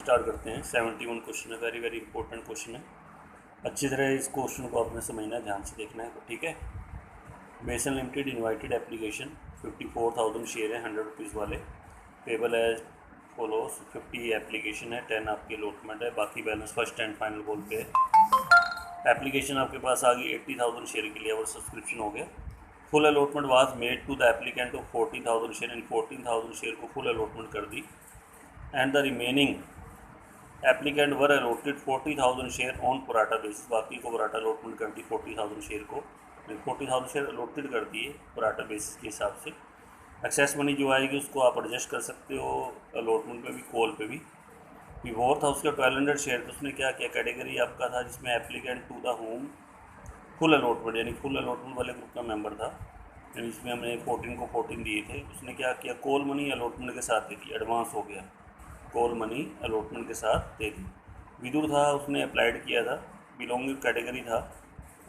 Start करते हैं। 71 question है, वेरी वेरी इंपॉर्टेंट क्वेश्चन है। अच्छी तरह इस क्वेश्चन को आपने समझना है, ध्यान से देखना है, ठीक है। बेसन लिमिटेड इनवाइटेड एप्लीकेशन 54,000 शेयर है 100 रुपीज़ वाले, पेबल एज फॉलोस। 50 एप्लीकेशन है, 10 आपकी अलॉटमेंट है, बाकी balance first and final call पे है। एप्लीकेशन आपके पास आ गई 80,000 शेयर के लिए और सब्सक्रिप्शन हो गया। Full allotment was made to the applicant of 14,000 share, इन 14,000 शेयर को फुल अलॉटमेंट कर दी and the remaining applicant were allotted 40,000 share on pro rata basis. बाकी को पराठा अलॉटमेंट कर दी 40,000 शेयर को, 40,000 शेयर अलॉटेड कर दिए पराठा बेसिस के हिसाब से। एक्सेस मनी जो आएगी उसको आप एडजस्ट कर सकते हो अलॉटमेंट पे भी, कॉल पे भी। विवोर था उसका 1200 शेयर, तो उसने क्या किया, कैटेगरी आपका था जिसमें applicant to the whom full allotment, यानी फुल अलॉटमेंट वाले ग्रुप का मेंबर था, यानी इसमें हमने 14 को 14 दिए थे। उसने क्या किया, कॉल मनी अलॉटमेंट के साथ दे दी, एडवांस हो गया, कॉल मनी अलॉटमेंट के साथ दे दी। विदुर था उसने अप्लाइड किया था, बिलोंगिंग कैटेगरी था,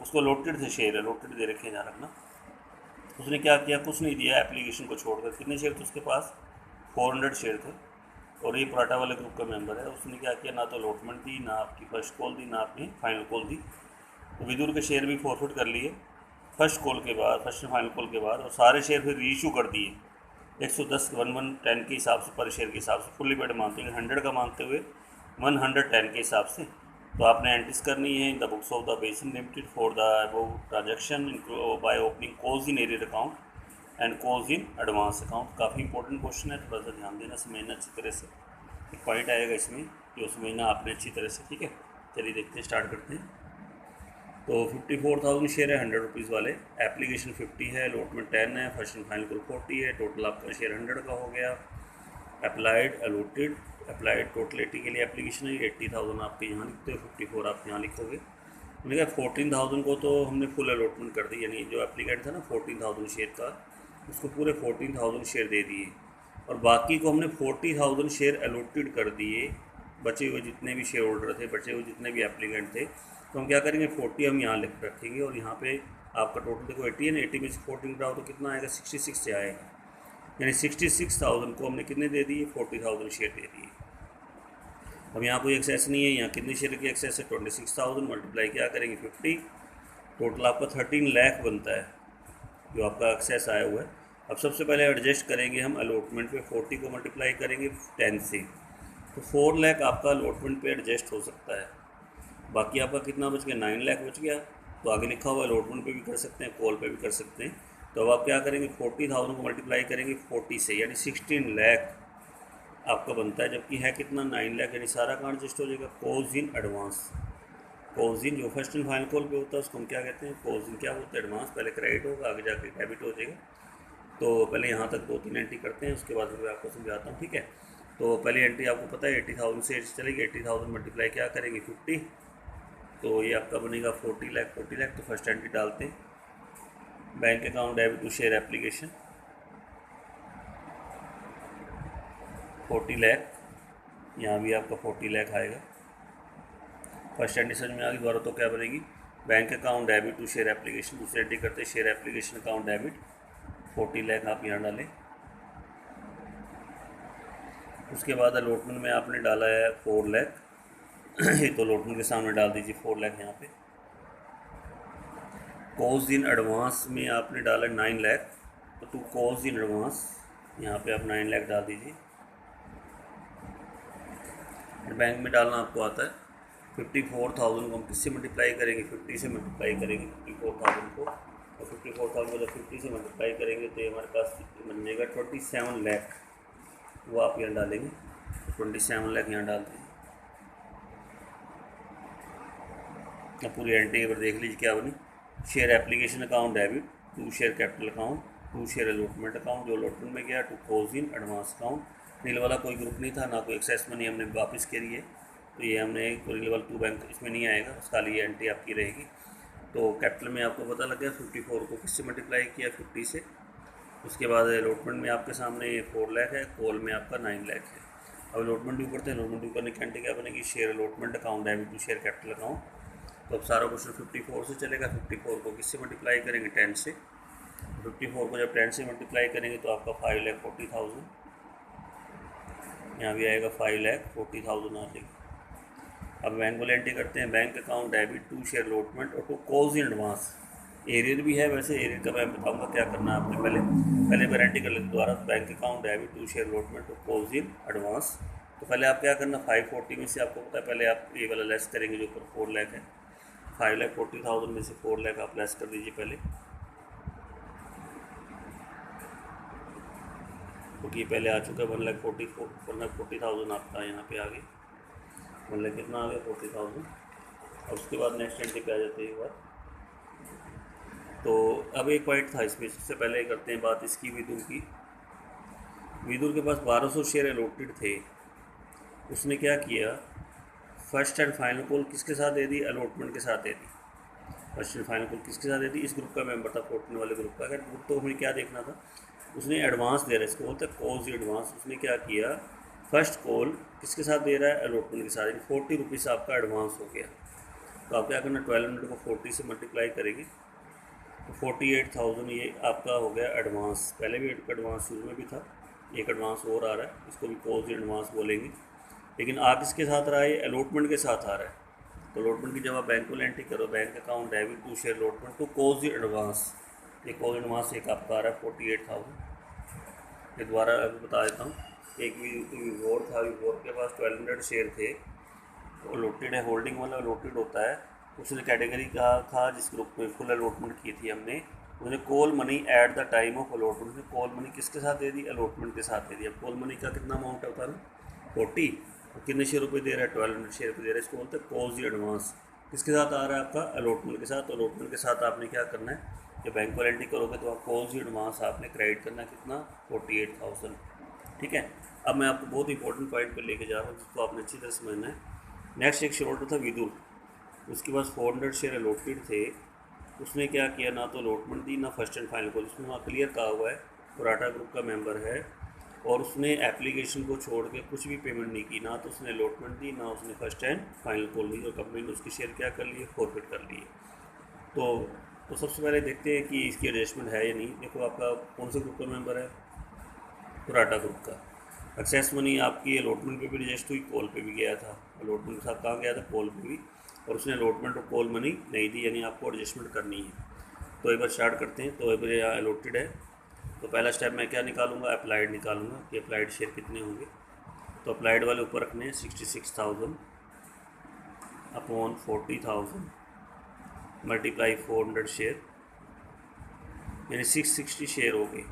उसको अलॉटेड थे शेयर, अलॉटेड दे रखे हैं, ध्यान रखना। उसने क्या किया, कुछ नहीं दिया एप्लीकेशन को छोड़कर। कितने शेयर थे उसके पास, 400 शेयर थे, और ये पराठा वाले ग्रुप का मेंबर है। उसने क्या किया, ना तो अलॉटमेंट दी, ना आपकी फर्स्ट कॉल दी, ना अपनी फाइनल कॉल दी। तो विदुर के शेयर भी फॉरफिट कर लिए फर्स्ट कॉल के बाद, फर्स्ट फाइनल कॉल के बाद, और सारे शेयर फिर रीइशू कर दिए 110 1110 के हिसाब से, पर शेयर के हिसाब से, फुली पेड मानते हुए 100 का मानते हुए 110 के हिसाब से। तो आपने एंट्रीज करनी है in the books of the Besan limited for the above transaction by opening calls in arrear account and calls in advance account. काफ़ी इंपॉर्टेंट क्वेश्चन है, थोड़ा सा ध्यान देना, समझना अच्छी तरह से। एक पॉइंट आएगा इसमें जो समझना आपने अच्छी तरह से, ठीक है। चलिए देखते हैं, स्टार्ट करते हैं। तो 54,000 शेयर है 100 रुपीज़ वाले, एप्लीकेशन 50 है, अलॉटमेंट 10 है, फर्स्ट एंड फाइनल 40 है, टोटल आपका शेयर 100 का हो गया। अप्लाइड अलॉटेड, अप्लाइड टोटल 80 के लिए एप्लीकेशन है, 80,000 आपके यहाँ लिखते हो, 54 आप यहाँ लिखोगे। मैंने कहा 14,000 को तो हमने फुल अलॉटमेंट कर दी, यानी जो एप्लीकेंट था ना 14,000 शेयर का, उसको पूरे 14,000 शेयर दे दिए, और बाकी को हमने 40,000 शेयर अलॉटेड कर दिए। बचे हुए जितने भी शेयर होल्डर थे, बचे हुए जितने भी एप्लीकेंट थे, तो हम क्या करेंगे, 40 हम यहाँ लिख रखेंगे, और यहाँ पे आपका टोटल देखो 80 है ना, 80 में से 14 घटाओ तो कितना आएगा, 66 से आएगा, यानी 66,000 को हमने कितने दे दिए, 40,000 शेयर दे दिए। अब यहाँ कोई एक्सेस नहीं है, यहाँ कितने शेयर की एक्सेस है, 26,000 मल्टीप्लाई क्या करेंगे 50, टोटल आपका 13 लाख बनता है जो आपका एक्सेस आया हुआ है। अब सबसे पहले एडजस्ट करेंगे हम अलॉटमेंट पे, 40 को मल्टीप्लाई करेंगे 10 से, तो 4 लाख आपका अलॉटमेंट पे एडजस्ट हो सकता है। बाकी आपका कितना बच गया, 9 लाख बच गया। तो आगे लिखा हुआ अलॉटमेंट पे भी कर सकते हैं, कॉल पे भी कर सकते हैं। तो अब आप क्या करेंगे, 40,000 को मल्टीप्लाई करेंगे 40 से, यानी 16 लाख आपका बनता है, जबकि है कितना, 9 लाख, यानी सारा का एडजस्ट हो जाएगा। कॉज इन एडवांस, कॉज इन जो फर्स्ट एंड फाइनल कॉल पे होता है उसको हम क्या कहते हैं, कॉज इन क्या होता है, एडवांस। पहले क्रेडिट होगा, आगे जाके डेबिट हो जाएगा। तो पहले यहाँ तक 2-3 एंट्री करते हैं, उसके बाद फिर मैं आपको समझाता हूँ, ठीक है। तो पहली एंट्री आपको पता है 80,000 से चलेगी, 80,000 मल्टीप्लाई क्या करेंगे 50, तो ये आपका बनेगा 40 लाख। 40 लाख तो फर्स्ट एंट्री डालते हैं, bank account debit to share application 40 lakh, यहाँ भी आपका 40 लाख आएगा। फर्स्ट एंट्री समझ में आ गई, दोबारा तो क्या बनेगी, bank account debit to share application. दूसरी एंट्री करते हैं, share application account debit 40 lakh आप यहाँ डालें। उसके बाद अलॉटमेंट में आपने डाला है 4 लाख, ये तो अलॉटमेंट के सामने डाल दीजिए 4 लाख यहाँ पे। कॉज इन एडवांस में आपने डाला 9 लाख, तो टू कॉज इन एडवांस यहाँ पे आप 9 लाख डाल दीजिए। बैंक में डालना आपको आता है। 54,000 को हम किससे मल्टीप्लाई करेंगे, 50 से मल्टीप्लाई करेंगे 54,000 को, और 54,000 को जब 50 से मल्टीप्लाई करेंगे तो हमारे पास बन जाएगा 27 लाख, वो आप यहाँ डालेंगे, 27 लाख यहाँ डालते हैं। अब पूरी एंट्री पर देख लीजिए क्या बनी, share application account debit to share capital account to share allotment account, जो अलॉटमेंट में गया, to calls in advance account. Nil वाला कोई ग्रुप नहीं था, ना कोई एक्सेस मनी हमने वापस करी है, तो ये हमने नील वाला 2 बैंक इसमें नहीं आएगा, उसका लिए एंट्री आपकी रहेगी। तो कैपिटल में आपको पता लग गया 54 को किससे मल्टीप्लाई किया, 50 से। उसके बाद अलॉटमेंट में आपके सामने 4 लाख है, कॉल में आपका 9 लाख है। अब अलॉटमेंट ड्यू करते हैं, अलॉटमेंट ड्यू करने की एंट्री क्या बनेगी, share allotment account debit to share capital account. तो अब सारा क्वेश्चन 54 से चलेगा, 54 को किससे मल्टीप्लाई करेंगे, 10 से। 54 को जब 10 से मल्टीप्लाई करेंगे तो आपका 5,40,000 यहाँ भी आएगा 5,40,000 आ जाएगी। अब बैंक वाले एंट्री करते हैं, bank account debit to share allotment और to calls in advance. Arrear भी है, वैसे एरियर का मैं बताऊंगा क्या करना है आपने। पहले गारंटी कर लेते दोबारा। Bank account debit to share allotment to calls in advance. तो पहले आप क्या करना, 540 में से आपको पता है, पहले आप ये वाला लेस करेंगे जो ऊपर 4 लाख है। 5,40,000 में से 4 लाख आप लेस कर दीजिए पहले, क्योंकि ये पहले आ चुका है। 1,40,000 आपका यहाँ पे आ गई। 1 लाख कितना आ गया, 40,000। और उसके बाद नेक्स्ट एंट्री पे आ जाते हैं एक बार। तो अब एक पॉइंट था इसमें, सबसे पहले करते हैं बात इसकी, विदुर की। विदुर के पास 1200 शेयर अलॉटेड थे। उसने क्या किया, फर्स्ट एंड फाइनल कॉल किसके साथ दे दी, अलॉटमेंट के साथ दे दी। फर्स्ट एंड फाइनल कॉल किसके साथ दे दी, इस ग्रुप का मेंबर था, 14 वाले ग्रुप का। अगर ग्रुप तो हमें क्या देखना था, उसने एडवांस दे रहा है, इसको बोलते हैं कॉज एडवांस। उसने क्या किया, फर्स्ट कॉल किसके साथ दे रहा है, अलॉटमेंट के साथ। 40 रुपीज़ आपका एडवांस हो गया। तो आप क्या करना, 1200 को 40 से मल्टीप्लाई करेंगे तो 48,000 ये आपका हो गया एडवांस। पहले भी एडवांस शुरू में भी था, एक एडवांस और आ रहा है, इसको भी कॉज एडवांस बोलेंगे। लेकिन आप इसके साथ रहा है, अलॉटमेंट के साथ आ रहा है। तो अलॉटमेंट की जब आप बैंक को एंट्री करो, bank account debit to share allotment to calls advance, ये कॉज एडवांस एक आपका आ रहा है 48,000। ये दोबारा अभी बता देता हूँ। एक विवोर था, विवोर के पास 1200 शेयर थे, तो अलॉटेड है, होल्डिंग वाला अलॉटेड होता है। उसने कैटेगरी का था जिस ग्रुप में फुल अलॉटमेंट की थी हमने, उसने call money at the time of allotment. उसने कॉल मनी किसके साथ दे दी, अलॉटमेंट के साथ दे दी। अब कॉल मनी का कितना अमाउंट होता है, 40, और कितने शेयर रुपये दे रहा है, 1200 शेयर रुपये दे रहा है। इसको बोलते हैं कॉज एडवांस। किसके साथ आ रहा है आपका, अलॉटमेंट के साथ। अलॉटमेंट के साथ आपने क्या करना है, जब बैंक को एंट्री करोगे तो आप कॉज एडवांस आपने क्रेडिट करना है, कितना, 48,000। ठीक है। अब मैं आपको बहुत इंपॉर्टेंट पॉइंट पर लेके जा रहा हूँ, जिसको आपने अच्छी तरह समझना है। नेक्स्ट एक शेयर होल्डर था विदुर, उसके पास 400 शेयर अलॉटेड थे। उसने क्या किया, ना तो अलॉटमेंट दी ना फर्स्ट एंड फाइनल कॉल। उसमें वहाँ क्लियर कहा हुआ है पराठा ग्रुप का मेंबर है, और उसने एप्लीकेशन को छोड़ के कुछ भी पेमेंट नहीं की, ना तो उसने अलॉटमेंट दी ना उसने फर्स्ट एंड फाइनल कॉल दी, और कंपनी ने उसके शेयर क्या कर लिए, फॉरफिट कर लिए। तो सबसे पहले देखते हैं कि इसकी एडजस्टमेंट है या नहीं। देखो आपका कौन से ग्रुप का मेंबर है, पराठा ग्रुप का। एक्सेस मनी आपकी अलॉटमेंट पे भी एडजस्ट हुई, कॉल पे भी गया था। अलॉटमेंट के साथ कहाँ गया था, कॉल पे भी, और उसने अलॉटमेंट और कॉल मनी नहीं दी, यानी आपको एडजस्टमेंट करनी है। तो एक बार स्टार्ट करते हैं। तो एक बार यहाँ अलॉटेड है, तो पहला स्टेप मैं क्या निकालूंगा, अप्लाइड निकालूंगा कि अप्लाइड शेयर कितने होंगे। तो अप्लाइड वाले ऊपर रखने हैं 66,000 अपॉन 40,000 मल्टीप्लाई 400 शेयर, यानी 660 शेयर हो गए।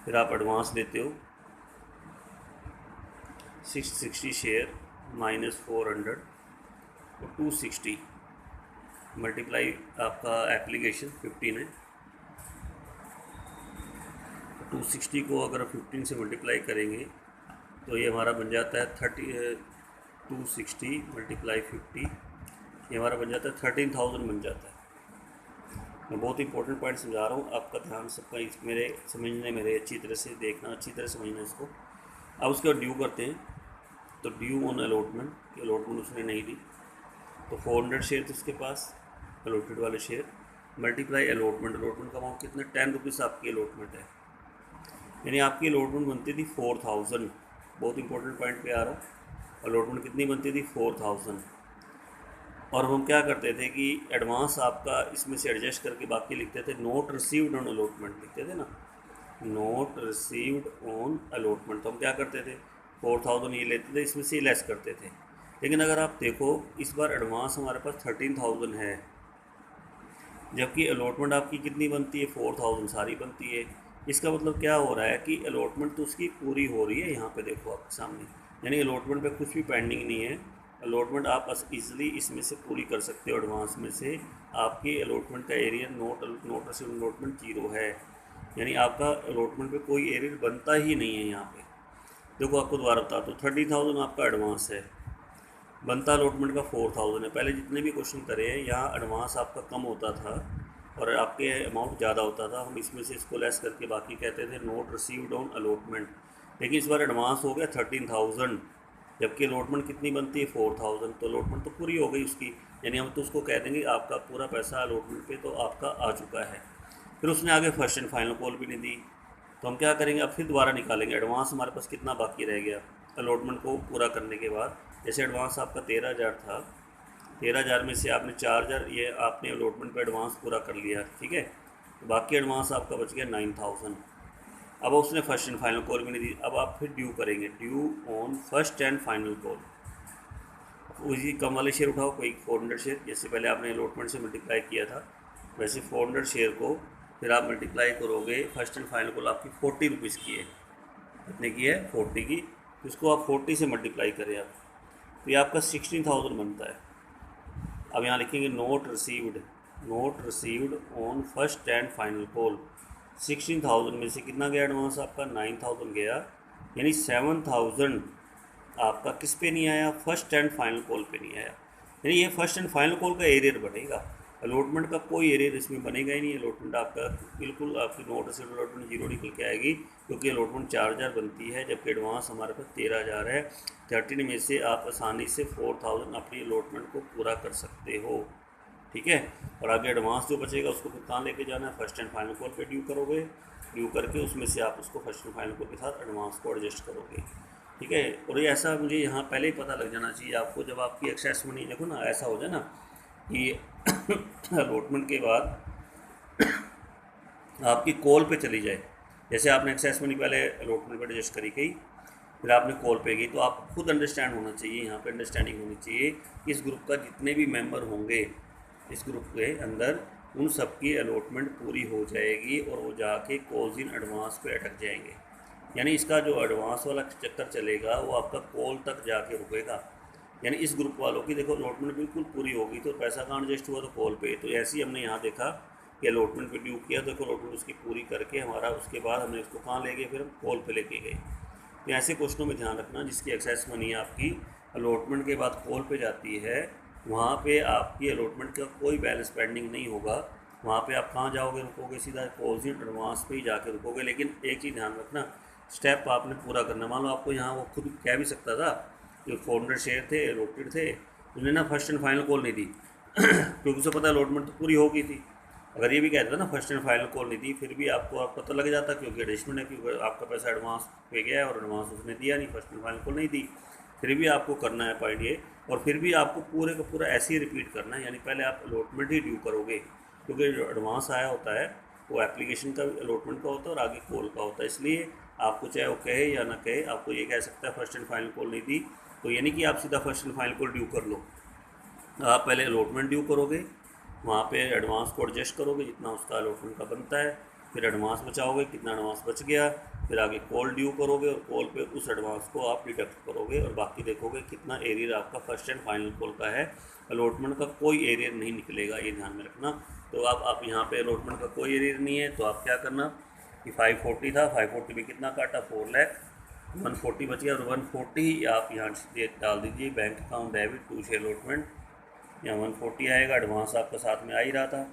फिर आप एडवांस देते हो 660 शेयर माइनस 400 और 260 मल्टीप्लाई आपका एप्लीकेशन 15 है। 260 को अगर 15 से मल्टीप्लाई करेंगे तो ये हमारा बन जाता है 260 मल्टीप्लाई 50, ये हमारा बन जाता है 13,000 बन जाता है। मैं बहुत इंपॉर्टेंट पॉइंट समझा रहा हूँ, आपका ध्यान सबका इस मेरे समझने, मेरे अच्छी तरह से देखना, अच्छी तरह समझना इसको। अब उसके बाद ड्यू करते हैं। तो ड्यू ऑन अलॉटमेंट, कि अलॉटमेंट उसने नहीं दी, तो 400 शेयर थे उसके पास अलॉटेड वाले शेयर, मल्टीप्लाई अलॉटमेंट। अलॉटमेंट का अमाउंट कितना, 10 रुपीज़ आपकी अलॉटमेंट है, यानी आपकी अलॉटमेंट बनती थी 4,000। बहुत इंपॉर्टेंट पॉइंट पे आ रहा हूँ। अलॉटमेंट कितनी बनती थी, 4,000। और हम क्या करते थे कि एडवांस आपका इसमें से एडजस्ट करके बाकी लिखते थे, नोट रिसीव्ड ऑन अलॉटमेंट लिखते थे ना, नोट रिसीव्ड ऑन अलॉटमेंट। तो हम क्या करते थे, 4,000 ये लेते थे, इसमें से ही लेस करते थे। लेकिन अगर आप देखो इस बार एडवांस हमारे पास 13,000 है, जबकि अलॉटमेंट आपकी कितनी बनती है, 4,000 सारी बनती है। इसका मतलब क्या हो रहा है कि अलॉटमेंट तो उसकी पूरी हो रही है, यहाँ पे देखो आपके सामने, यानी अलॉटमेंट पे कुछ भी पेंडिंग नहीं है। अलॉटमेंट आप इजीली इसमें से पूरी कर सकते हो। एडवांस में से आपकी अलॉटमेंट का एरियर नोट रिसीव्ड अलॉटमेंट 0 है, यानी आपका अलॉटमेंट पे कोई एरियर बनता ही नहीं है यहाँ पे। देखो आपको दोबारा बताता हूँ, 30,000 आपका एडवांस है, बनता अलॉटमेंट का 4,000 है। पहले जितने भी क्वेश्चन करे हैं यहाँ एडवांस आपका कम होता था और आपके अमाउंट ज़्यादा होता था, हम इसमें से इसको लेस करके बाकी कहते थे नोट रिसीव्ड ऑन अलॉटमेंट। लेकिन इस बार एडवांस हो गया 13,000, जबकि अलॉटमेंट कितनी बनती है, 4,000। तो अलॉटमेंट तो पूरी हो गई उसकी, यानी हम तो उसको कह देंगे आपका पूरा पैसा अलॉटमेंट पे तो आपका आ चुका है। फिर उसने आगे फर्स्ट एंड फाइनल कॉल भी नहीं दी, तो हम क्या करेंगे, अब फिर दोबारा निकालेंगे एडवांस हमारे पास कितना बाकी रह गया। अलॉटमेंट को पूरा करने के बाद, जैसे एडवांस आपका 13,000 था, 13,000 में से आपने 4,000 ये आपने अलॉटमेंट पे एडवांस पूरा कर लिया, ठीक है, तो बाकी एडवांस आपका बच गया 9,000। अब उसने फर्स्ट एंड फाइनल कॉल भी नहीं दी, अब आप फिर ड्यू करेंगे, due on first and final call. उसी कम वाले शेयर उठाओ, कोई 400 शेयर, जैसे पहले आपने अलॉटमेंट से मल्टीप्लाई किया था वैसे 400 शेयर को फिर आप मल्टीप्लाई करोगे, फर्स्ट एंड फाइनल कॉल आपकी 40 रुपीज़ की है, कितने की है 40 की, इसको आप 40 से मल्टीप्लाई करें आप, तो ये आपका 16,000 बनता है। अब यहाँ लिखेंगे note received on first and final call. 16,000 में से कितना गया एडवांस आपका, 9,000 गया, यानी 7,000 आपका किस पे नहीं आया, फर्स्ट एंड फाइनल कॉल पे नहीं आया। यानी ये फर्स्ट एंड फाइनल कॉल का एरियर बनेगा, अलॉटमेंट का कोई एरियर इसमें बनेगा ही नहीं। अलॉटमेंट आपका बिल्कुल आपकी नोट रिसीव्ड अलॉटमेंट जीरो निकल के आएगी, क्योंकि अलॉटमेंट 4,000 बनती है, जबकि एडवांस हमारे पास 13,000 है। 13 में से आप आसानी से 4,000 अपनी अलॉटमेंट को पूरा कर सकते हो, ठीक है। और आगे एडवांस जो बचेगा उसको फिर कहाँ लेके जाना है, फर्स्ट एंड फाइनल कॉल पे ड्यू करोगे, ड्यू करके उसमें से आप उसको फर्स्ट एंड फाइनल कॉल के साथ एडवांस को एडजस्ट करोगे, ठीक है। और ये ऐसा मुझे यहाँ पहले ही पता लग जाना चाहिए आपको, जब आपकी एक्सेस मनी देखो ना ऐसा हो जाए ना कि अलॉटमेंट के बाद आपकी कॉल पे चली जाए, जैसे आपने एक्सेस मनी पहले अलॉटमेंट पर एडजस्ट करी गई, फिर आपने कॉल पे गई, तो आप खुद अंडरस्टैंड होना चाहिए, यहाँ पे अंडरस्टैंडिंग होनी चाहिए कि इस ग्रुप का जितने भी मेंबर होंगे इस ग्रुप के अंदर, उन सबकी अलॉटमेंट पूरी हो जाएगी और वो जाके कॉल्स इन एडवांस पे अटक जाएंगे। यानी इसका जो एडवांस वाला चक्कर चलेगा वो आपका कॉल तक जाके रुकेगा। यानी इस ग्रुप वालों की देखो अलॉटमेंट बिल्कुल पूरी होगी तो पैसा कहाँ एडजस्ट हुआ, तो कॉल पे। तो ऐसे ही हमने यहाँ देखा कि अलॉटमेंट पे ड्यू किया, तो अलॉटमेंट उसकी पूरी करके हमारा, उसके बाद हमने इसको कहाँ ले गए, फिर हम कॉल पे लेके गए। तो ऐसे क्वेश्चनों में ध्यान रखना, जिसकी एक्सेस मनी आपकी अलॉटमेंट के बाद कॉल पे जाती है, वहाँ पे आपकी अलॉटमेंट का कोई बैलेंस पेंडिंग नहीं होगा। वहाँ पे आप कहाँ जाओगे, रुकोगे, सीधा डिपॉजिट एडवांस पे ही जाके रुकोगे। लेकिन एक चीज़ ध्यान रखना, स्टेप आपने पूरा करना। मान लो आपको यहाँ वो खुद कह भी सकता था, जो 400 शेयर थे अलॉटेड थे, उन्होंने ना फर्स्ट एंड फाइनल कॉल नहीं दी क्योंकि उसे पता अलॉटमेंट तो पूरी हो गई थी। अगर ये भी कहता ना फर्स्ट एंड फाइनल कॉल नहीं दी, फिर भी आपको पता लग जाता, क्योंकि एडजस्टमेंट है, क्योंकि आपका पैसा एडवांस पे गया है और एडवांस उसने दिया नहीं, फर्स्ट एंड फाइनल कॉल नहीं दी। फिर भी आपको करना है पॉइंट ये, और फिर भी आपको पूरे का पूरा ऐसे ही रिपीट करना है। यानी पहले आप अलॉटमेंट ही ड्यू करोगे, क्योंकि जो एडवांस आया होता है वो एप्लीकेशन का अलॉटमेंट का होता है और आगे कॉल का होता है। इसलिए आपको चाहे वो कहे या ना कहे, आपको ये कह सकता है फर्स्ट एंड फाइनल कॉल नहीं दी, तो यानी कि आप सीधा first and final call due कर लो। आप पहले अलॉटमेंट ड्यू करोगे, वहाँ पे एडवांस को एडजस्ट करोगे जितना उसका अलॉटमेंट का बनता है, फिर एडवांस बचाओगे, कितना एडवांस बच गया, फिर आगे कॉल ड्यू करोगे और कॉल पे उस एडवांस को आप डिडक्ट करोगे, और बाकी देखोगे कितना एरियर आपका फर्स्ट एंड फाइनल कॉल का है। अलॉटमेंट का कोई एरियर नहीं निकलेगा, ये ध्यान में रखना। तो आप यहाँ पे अलॉटमेंट का कोई एरियर नहीं है, तो आप क्या करना कि 540 था, 540 में कितना काटा, 4 लाख, 140 बच गया, और 140 आप यहाँ डाल दीजिए bank account debit to share allotment. यहाँ 140 आएगा, एडवांस आपका साथ में आ ही रहा था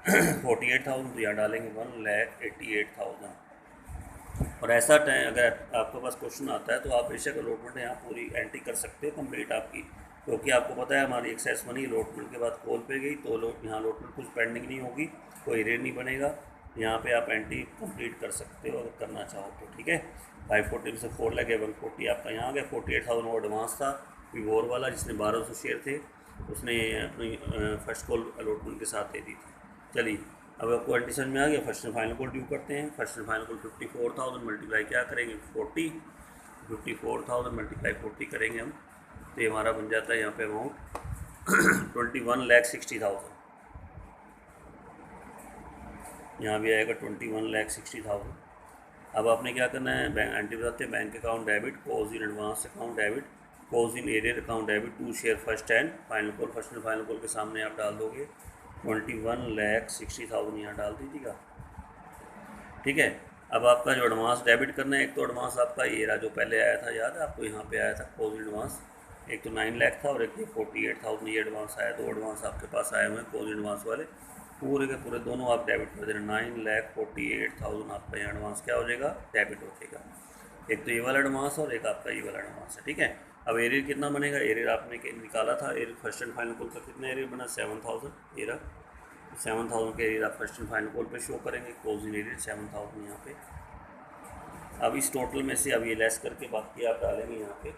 48,000, तो यहाँ डालेंगे 1,88,000। और ऐसा टाइम अगर आपके पास क्वेश्चन आता है तो आप बेशक अलॉटमेंट यहाँ पूरी एंट्री कर सकते हो कंप्लीट आपकी, क्योंकि आपको पता है हमारी एक्सेस मनी अलॉटमेंट के बाद कॉल पे गई, तो यहाँ अलॉटमेंट कुछ पेंडिंग नहीं होगी, कोई एरियर नहीं बनेगा, यहाँ पे आप एंट्री कंप्लीट कर सकते हो अगर करना चाहो तो, ठीक है। 540 से 4 लगे, 140 आपका यहाँ आ गया। 48,000 वो एडवांस था विवोर वाला, जिसने 1200 शेयर थे, उसने अपनी फर्स्ट कॉल अलॉटमेंट के साथ दे दी थी। चलिए अब आपको एंट्री समझ में आ गया। First and final call due करते हैं। First and final call 54,000 multiply क्या करेंगे 40, 54,000 मल्टीप्लाई 40 करेंगे हम, तो ये हमारा बन जाता है यहाँ पे अमाउंट 21,60,000। यहाँ भी आएगा 21,60,000। अब आपने क्या करना है, बैंक एंट्री बताते हैं, bank account debit, calls in advance account debit, calls in arrear account debit to share first and final call. First and final call के सामने आप डाल दोगे 21,60,000 यहाँ डाल दीजिएगा, ठीक है। अब आपका जो एडवांस डेबिट करना है, एक तो एडवांस आपका ये रहा जो पहले आया था, याद है आपको, यहाँ पे आया था कॉज एडवांस, एक तो 9 लाख था और एक ये 48,000 ये एडवांस आया। दो एडवांस आपके पास आए हुए हैं कॉज एडवांस वाले, पूरे के पूरे दोनों आप डेबिट कर देना। 9,48,000 आपका यहाँ एडवांस क्या हो जाएगा, डेबिट हो जाएगा। एक तो ये वाला एडवांस और एक आपका ये वाला एडवांस है, ठीक है। अब एरियर कितना बनेगा, एरियर आपने निकाला था, arrear first and final call का कितना एरियर बना 7,000 एरियर, 7,000 के एरियर आप फर्स्ट एंड फाइनल कॉल पे शो करेंगे, क्लोजिंग एरियर 7,000 यहाँ पे अब इस टोटल में से अब ये लेस करके बाकी आप डालेंगे यहाँ पे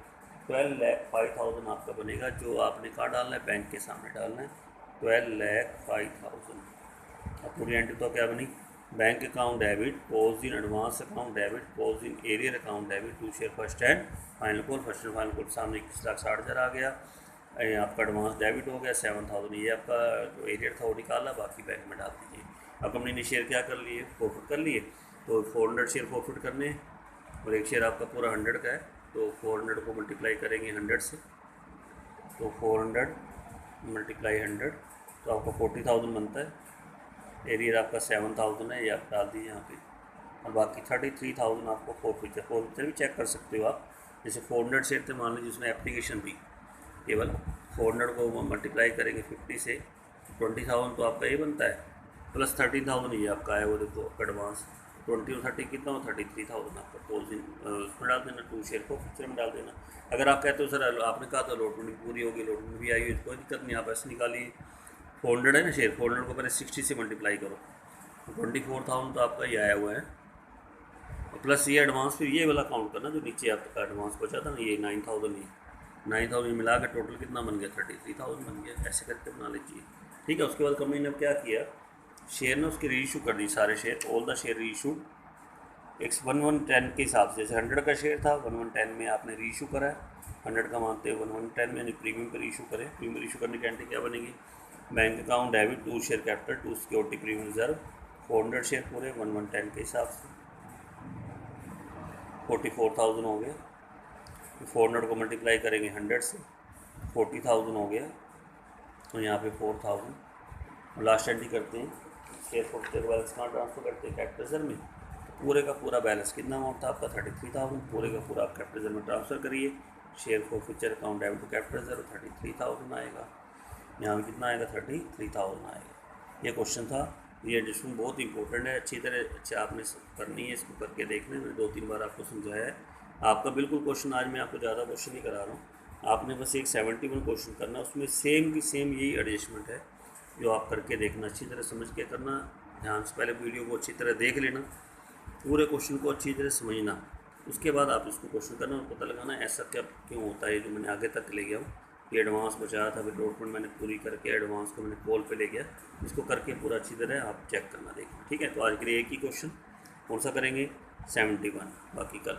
12,05,000 आपका बनेगा, जो आपने कहाँ डालना है, बैंक के सामने डालना है 12,05,000। अब पूरी एंट्री तो क्या बनी, bank account debit, pose in advance account debit, pose in arrear account debit, to share first and final call, first and final call सामने 21,60,000 आ गया, ये आपका एडवांस डेबिट हो गया 7,000, ये आपका जो एरियर था वो निकाला, बाकी बैंक में डाल दीजिए। अब कंपनी ने शेयर क्या कर लिए, फॉरफिट कर लिए, तो 400 शेयर फॉरफिट करने हैं और एक शेयर आपका पूरा 100 का है, तो 400 को मल्टीप्लाई करेंगे 100 से, तो 400 मल्टीप्लाई 100 तो आपका 40,000 बनता है, एरियर आपका 7,000 है, ये आप डाल दीजिए यहाँ पे, और बाकी 33,000 आपको फॉरफिचर भी चेक कर सकते हो आप। जैसे 400 शेयर थे, मान लीजिए उसने एप्लीकेशन दी, केवल 400 को मल्टीप्लाई करेंगे 50 से, 20,000 तो आपका ये बनता है, प्लस 13,000 ये आपका है, वो देखो एडवांस 20 और 30 कितना हो, 33,000 आपका पोज उसमें डाल देना, टू शेयर को फिक्चर में डाल देना। अगर आप कहते हो सर आपने कहा था अलॉटमेंट पूरी होगी, अलॉटमेंट भी आई हुई, कोई दिक्कत नहीं, आप ऐसे निकालिए, 400 है ना शेयर, 400 को पहले 60 से मल्टीप्लाई करो, 24,000 तो आपका ये आया हुआ है, और प्लस ये एडवांस फिर ये वाला काउंट करना जो नीचे आपका एडवांस बचा था ना, ये 9,000, ये 9,000 मिला के टोटल कितना बन गया, 33,000 बन गया, ऐसे करके बना लीजिए। ठीक है, उसके बाद कंपनी ने क्या किया, शेयर ने उसके रीइशू कर दी, सारे share, all the share reissue एक 1110 के हिसाब से, जैसे 100 का शेयर था 1110 में आपने रीइशू करा है, 100 का मानते हैं 1110 में, यानी प्रीमियम पर इशू करें, प्रीमियम इशू करने की एंट्री क्या बनेगी, bank account debit, to share capital, to security premium reserve, 400 share पूरे 1110 के हिसाब से 44,000 हो गया, 400 को मल्टीप्लाई करेंगे 100 से 40,000 हो गया, तो यहाँ पे 4,000, और लास्ट एंट्री करते हैं, शेयर फॉरफिचर बैलेंस कहाँ ट्रांसफर करते हैं, कैपिटल रिजर्व में, पूरे का पूरा बैलेंस कितना अमाउंट था आपका 33,000, पूरे का पूरा आप कैपिटल रिजर्व में ट्रांसफ़र करिए, share forfeiture account debit to capital reserve 33,000 आएगा, यहाँ में कितना आएगा 33,000 आएगा। ये क्वेश्चन था, ये एडजस्टमेंट बहुत इंपॉर्टेंट है, अच्छी तरह अच्छा आपने करनी है, इसको करके देखना, मैंने 2-3 बार आपको समझाया है। आपका बिल्कुल क्वेश्चन आज मैं आपको ज़्यादा क्वेश्चन नहीं करा रहा हूँ, आपने बस एक 71 क्वेश्चन करना, उसमें सेम की सेम यही एडजस्टमेंट है, जो आप करके देखना, अच्छी तरह समझ के करना, ध्यान से पहले वीडियो को अच्छी तरह देख लेना, पूरे क्वेश्चन को अच्छी तरह समझना, उसके बाद आप इसको क्वेश्चन करना और पता लगाना ऐसा क्या क्यों होता है, जो मैंने आगे तक ले गया हूँ, ये एडवांस बचाया था, फिर डॉक्यूमेंट मैंने पूरी करके एडवांस को मैंने कॉल पे ले गया, इसको करके पूरा अच्छी तरह आप चेक करना देखना। ठीक है, तो आज के लिए एक ही क्वेश्चन कौन सा करेंगे, 71, बाकी कल।